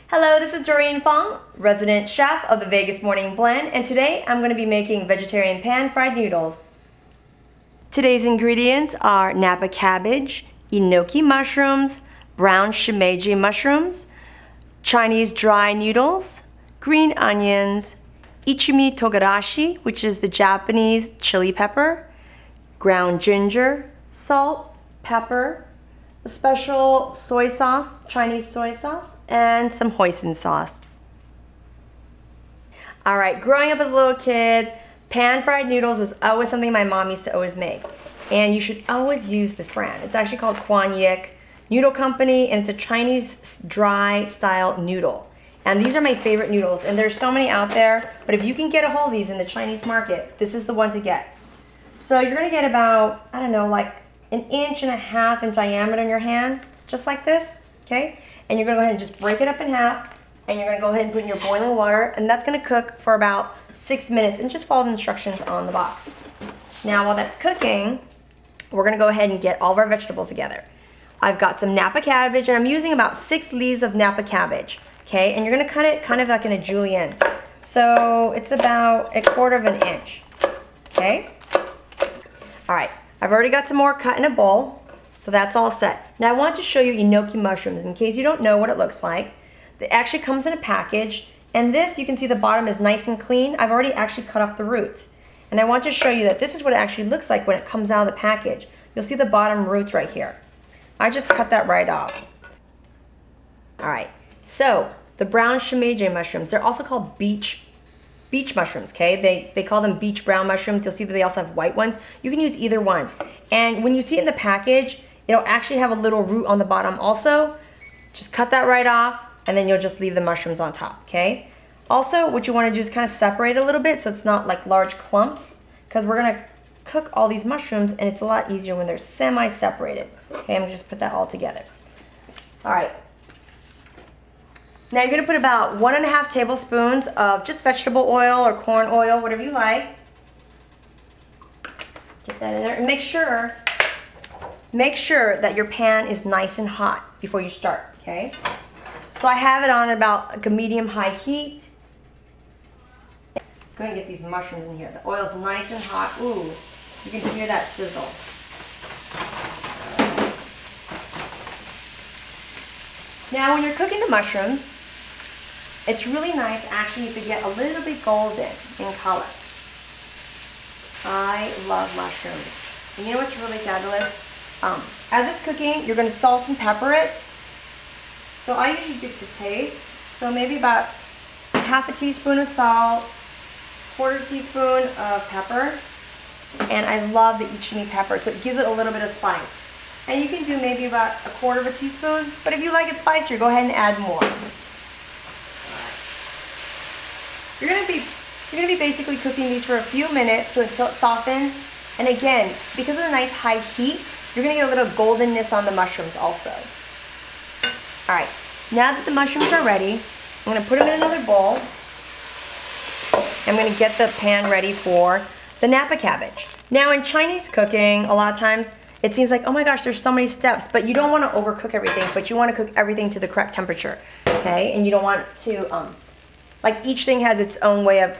Hello, this is Doreen Fang, resident chef of the Vegas Morning Blend, and today I'm going to be making vegetarian pan-fried noodles. Today's ingredients are Napa cabbage, enoki mushrooms, brown shimeji mushrooms, Chinese dry noodles, green onions, ichimi togarashi, which is the Japanese chili pepper, ground ginger, salt, pepper, a special soy sauce, Chinese soy sauce, and some hoisin sauce. All right, growing up as a little kid, pan-fried noodles was always something my mom used to always make. And you should always use this brand. It's actually called Quan Yik Noodle Company, and it's a Chinese dry style noodle. And these are my favorite noodles, and there's so many out there, but if you can get a hold of these in the Chinese market, this is the one to get. So you're gonna get about, I don't know, like 1.5 inches in diameter in your hand, just like this, okay? And you're gonna go ahead and just break it up in half, and you're gonna go ahead and put in your boiling water, and that's gonna cook for about 6 minutes, and just follow the instructions on the box. Now, while that's cooking, we're gonna go ahead and get all of our vegetables together. I've got some Napa cabbage, and I'm using about 6 leaves of Napa cabbage, okay? And you're gonna cut it kind of like in a julienne. So it's about 1/4 inch, okay? All right, I've already got some more cut in a bowl. So that's all set. Now I want to show you enoki mushrooms in case you don't know what it looks like. It actually comes in a package, and this, you can see the bottom is nice and clean. I've already actually cut off the roots. And I want to show you that this is what it actually looks like when it comes out of the package. You'll see the bottom roots right here. I just cut that right off. All right, so the brown shimeji mushrooms, they're also called beach mushrooms, okay? They call them beach brown mushrooms. You'll see that they also have white ones. You can use either one. And when you see it in the package, it'll actually have a little root on the bottom also. Just cut that right off, and then you'll just leave the mushrooms on top, okay? Also, what you want to do is kind of separate a little bit so it's not like large clumps, because we're going to cook all these mushrooms, and it's a lot easier when they're semi-separated. Okay, I'm going to just put that all together. All right. Now you're going to put about 1.5 tablespoons of just vegetable oil or corn oil, whatever you like. Get that in there, and make sure that your pan is nice and hot before you start, okay? So I have it on about like a medium-high heat. Let's go ahead and get these mushrooms in here. The oil's nice and hot. Ooh, you can hear that sizzle. Now when you're cooking the mushrooms, it's really nice actually to get a little bit golden in color. I love mushrooms. And you know what's really fabulous? As it's cooking, you're going to salt and pepper it. So I usually do to taste. So maybe about 1/2 teaspoon of salt, 1/4 teaspoon of pepper. And I love the ichimi pepper, so it gives it a little bit of spice. And you can do maybe about 1/4 teaspoon, but if you like it spicier, go ahead and add more. You're gonna be basically cooking these for a few minutes so until it softens. And again, because of the nice high heat, you're gonna get a little goldenness on the mushrooms also. All right, now that the mushrooms are ready, I'm gonna put them in another bowl. I'm gonna get the pan ready for the Napa cabbage. Now in Chinese cooking, a lot of times it seems like, oh my gosh, there's so many steps, but you don't wanna overcook everything, but you wanna cook everything to the correct temperature, okay? And you don't want to, like each thing has its own way of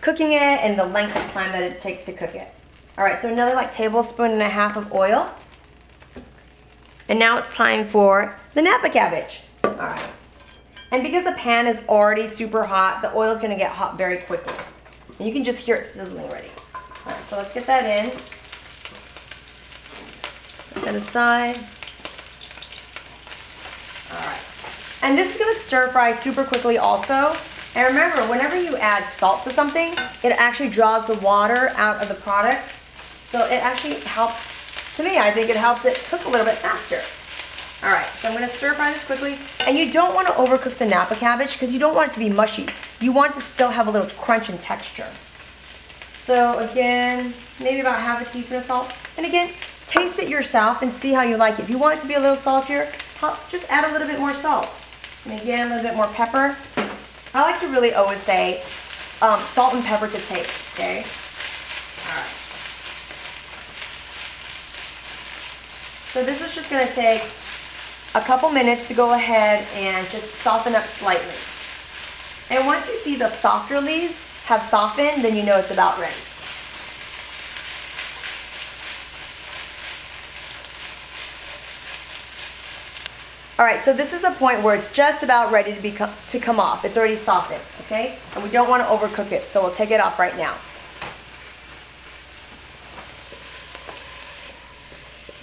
cooking it and the length of time that it takes to cook it. All right, so another like 1.5 tablespoons of oil. And now it's time for the Napa cabbage. All right. And because the pan is already super hot, the oil is gonna get hot very quickly. And you can just hear it sizzling already. All right, so let's get that in. Set that aside. All right. And this is gonna stir fry super quickly also. And remember, whenever you add salt to something, it actually draws the water out of the product. So it actually helps, to me, I think it helps it cook a little bit faster. All right, so I'm gonna stir fry this quickly. And you don't wanna overcook the Napa cabbage because you don't want it to be mushy. You want it to still have a little crunch and texture. So again, maybe about 1/2 teaspoon of salt. And again, taste it yourself and see how you like it. If you want it to be a little saltier, just add a little bit more salt. And again, a little bit more pepper. I like to really always say salt and pepper to taste, okay? All right. So this is just gonna take a couple minutes to go ahead and just soften up slightly. And once you see the softer leaves have softened, then you know it's about ready. All right, so this is the point where it's just about ready to come off. It's already softened, okay? And we don't want to overcook it, so we'll take it off right now.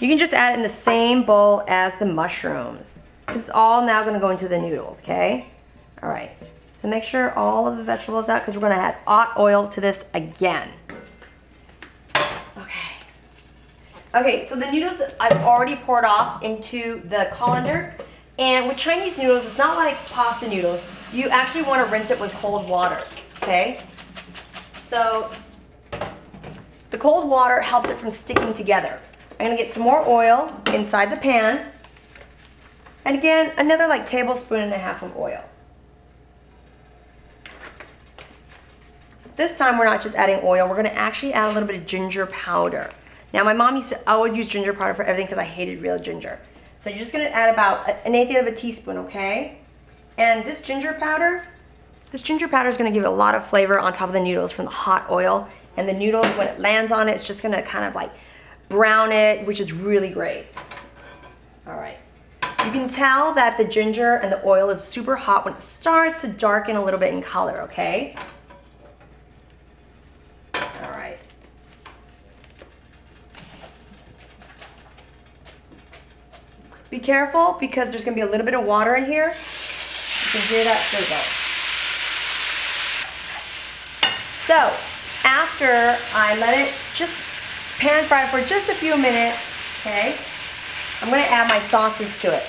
You can just add it in the same bowl as the mushrooms. It's all now going to go into the noodles, okay? All right, so make sure all of the vegetables out because we're going to add hot oil to this again. Okay, so the noodles I've already poured off into the colander. And with Chinese noodles, it's not like pasta noodles. You actually want to rinse it with cold water, okay? So the cold water helps it from sticking together. I'm going to get some more oil inside the pan. And again, another like tablespoon and a half of oil. This time we're not just adding oil, we're going to actually add a little bit of ginger powder. Now, my mom used to always use ginger powder for everything because I hated real ginger. So you're just going to add about an eighth of a teaspoon, okay? And this ginger powder is going to give it a lot of flavor on top of the noodles from the hot oil. And the noodles, when it lands on it, it's just going to kind of like brown it, which is really great. All right. You can tell that the ginger and the oil is super hot when it starts to darken a little bit in color, okay? All right. Be careful because there's going to be a little bit of water in here. You can hear that sizzle. So, after I let it just pan fry for just a few minutes, okay, I'm going to add my sauces to it.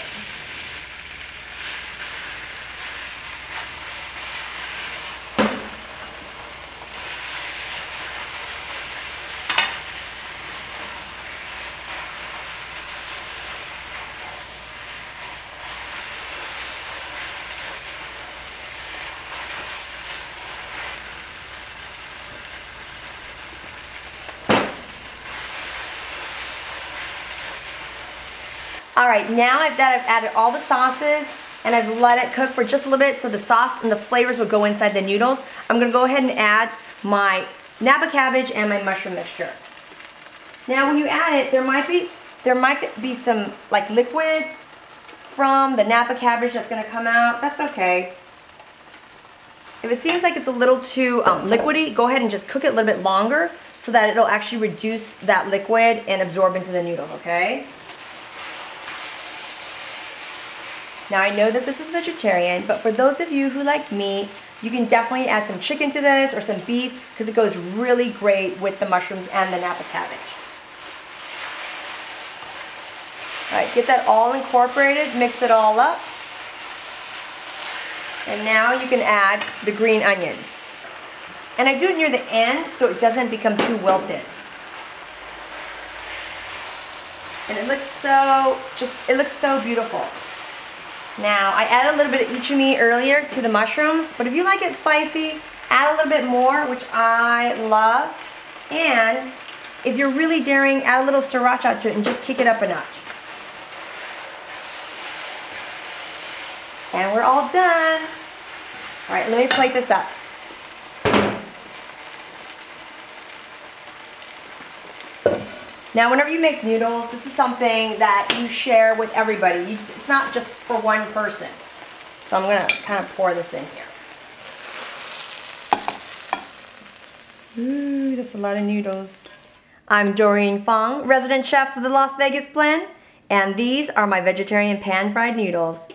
All right, now that I've added all the sauces and I've let it cook for just a little bit so the sauce and the flavors will go inside the noodles, I'm gonna go ahead and add my Napa cabbage and my mushroom mixture. Now when you add it, there might be some like liquid from the Napa cabbage that's gonna come out. That's okay. If it seems like it's a little too liquidy, go ahead and just cook it a little bit longer so that it'll actually reduce that liquid and absorb into the noodles, okay? Now I know that this is vegetarian, but for those of you who like meat, you can definitely add some chicken to this or some beef because it goes really great with the mushrooms and the Napa cabbage. All right, get that all incorporated, mix it all up. And now you can add the green onions. And I do it near the end so it doesn't become too wilted. And it looks so beautiful. Now, I added a little bit of ichimi earlier to the mushrooms, but if you like it spicy, add a little bit more, which I love. And if you're really daring, add a little sriracha to it and just kick it up a notch. And we're all done. All right, let me plate this up. Now, whenever you make noodles, this is something that you share with everybody. It's not just for one person. So I'm going to kind of pour this in here. Ooh, that's a lot of noodles. I'm Doreen Fang, resident chef of the Las Vegas Blend, and these are my vegetarian pan-fried noodles.